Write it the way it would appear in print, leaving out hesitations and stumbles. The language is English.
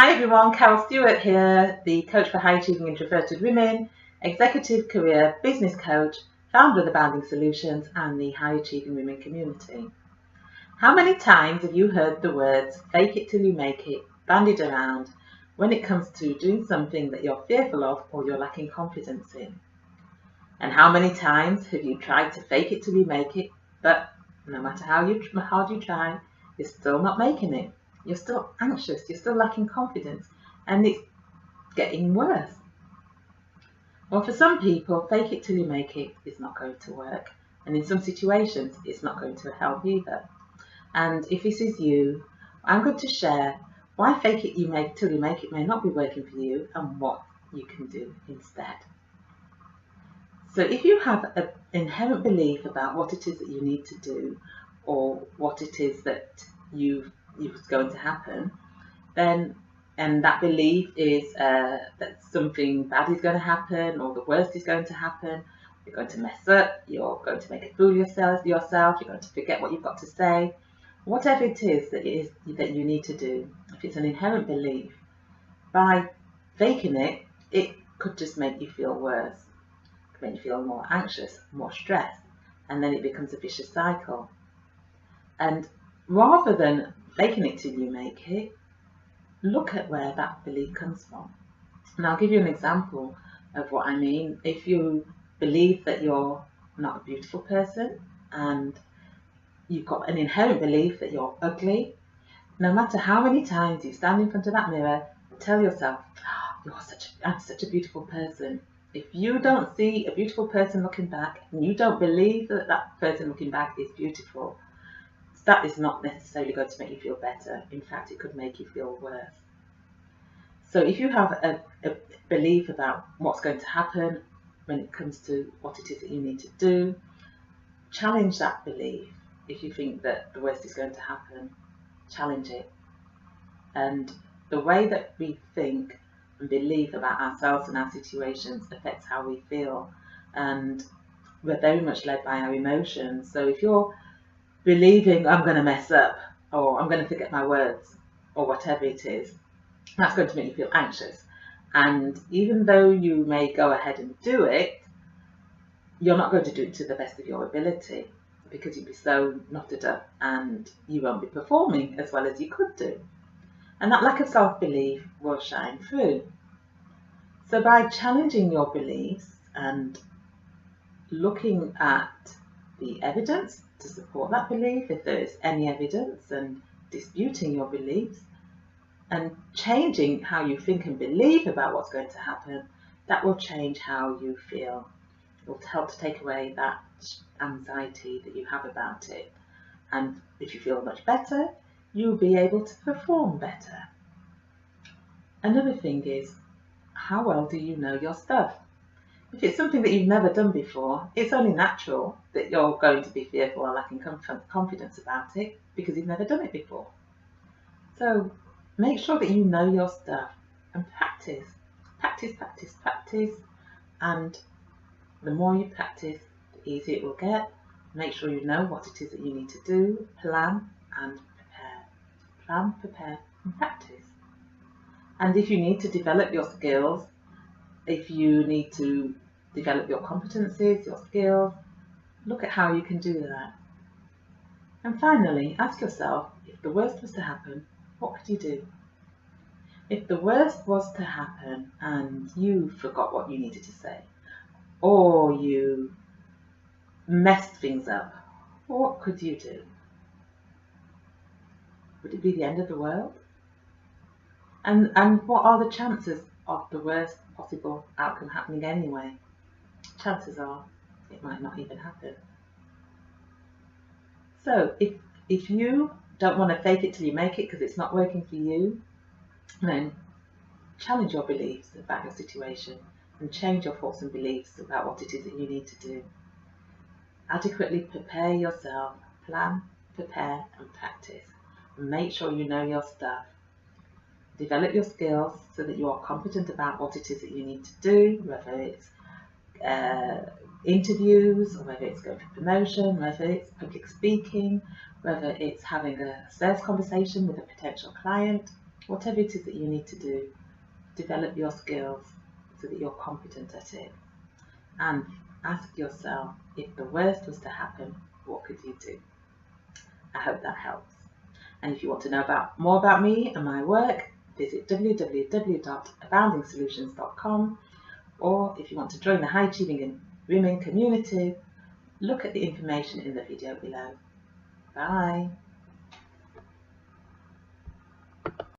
Hi everyone, Carol Stewart here, the coach for high achieving introverted women, executive career business coach, founder of the Bounding Solutions and the High Achieving Women community. How many times have you heard the words fake it till you make it bandied around when it comes to doing something that you're fearful of or you're lacking confidence in? And how many times have you tried to fake it till you make it, but no matter how hard you try, you're still not making it? You're still anxious, you're still lacking confidence, and it's getting worse. Well, for some people, fake it till you make it is not going to work. And in some situations, it's not going to help either. And if this is you, I'm going to share why fake it till you make it may not be working for you and what you can do instead. So if you have an inherent belief about what it is that you need to do or what it is that is going to happen, then and that belief is that something bad is going to happen or the worst is going to happen, you're going to mess up, you're going to make a fool of yourself, you're going to forget what you've got to say, whatever it is that you need to do. If it's an inherent belief, by faking it, it could just make you feel worse. It could make you feel more anxious, more stressed, and then it becomes a vicious cycle. And rather than faking it till you make it, look at where that belief comes from. And I'll give you an example of what I mean. If you believe that you're not a beautiful person and you've got an inherent belief that you're ugly, no matter how many times you stand in front of that mirror and tell yourself, I'm such a beautiful person. If you don't see a beautiful person looking back and you don't believe that that person looking back is beautiful, that is not necessarily going to make you feel better. In fact, it could make you feel worse. So if you have a belief about what's going to happen when it comes to what it is that you need to do, challenge that belief. If you think that the worst is going to happen, challenge it. And the way that we think and believe about ourselves and our situations affects how we feel. And we're very much led by our emotions. So if you're believing I'm going to mess up or I'm going to forget my words or whatever it is, that's going to make you feel anxious. And even though you may go ahead and do it, you're not going to do it to the best of your ability because you'll be so knotted up and you won't be performing as well as you could do. And that lack of self-belief will shine through. So by challenging your beliefs and looking at the evidence to support that belief, if there is any evidence, and disputing your beliefs and changing how you think and believe about what's going to happen, that will change how you feel. It will help to take away that anxiety that you have about it. And if you feel much better, you'll be able to perform better. Another thing is, how well do you know your stuff? If it's something that you've never done before, it's only natural that you're going to be fearful or lacking confidence about it because you've never done it before. So make sure that you know your stuff and practice. Practice, practice, practice. And the more you practice, the easier it will get. Make sure you know what it is that you need to do. Plan and prepare. Plan, prepare, and practice. And if you need to develop your skills, if you need to develop your competencies, your skills, look at how you can do that. And finally, ask yourself, if the worst was to happen, what could you do? If the worst was to happen and you forgot what you needed to say, or you messed things up, what could you do? Would it be the end of the world? And what are the chances of the worst possible outcome happening anyway? Chances are it might not even happen. So if you don't want to fake it till you make it because it's not working for you, then challenge your beliefs about your situation and change your thoughts and beliefs about what it is that you need to do. Adequately prepare yourself, plan, prepare and practice. And make sure you know your stuff. Develop your skills so that you are competent about what it is that you need to do, whether it's interviews, or whether it's going for promotion, whether it's public speaking, whether it's having a sales conversation with a potential client. Whatever it is that you need to do, develop your skills so that you're competent at it. And ask yourself, if the worst was to happen, what could you do? I hope that helps. And if you want to know more about me and my work, visit www.aboundingsolutions.com, or if you want to join the High Achieving Women community, look at the information in the video below. Bye.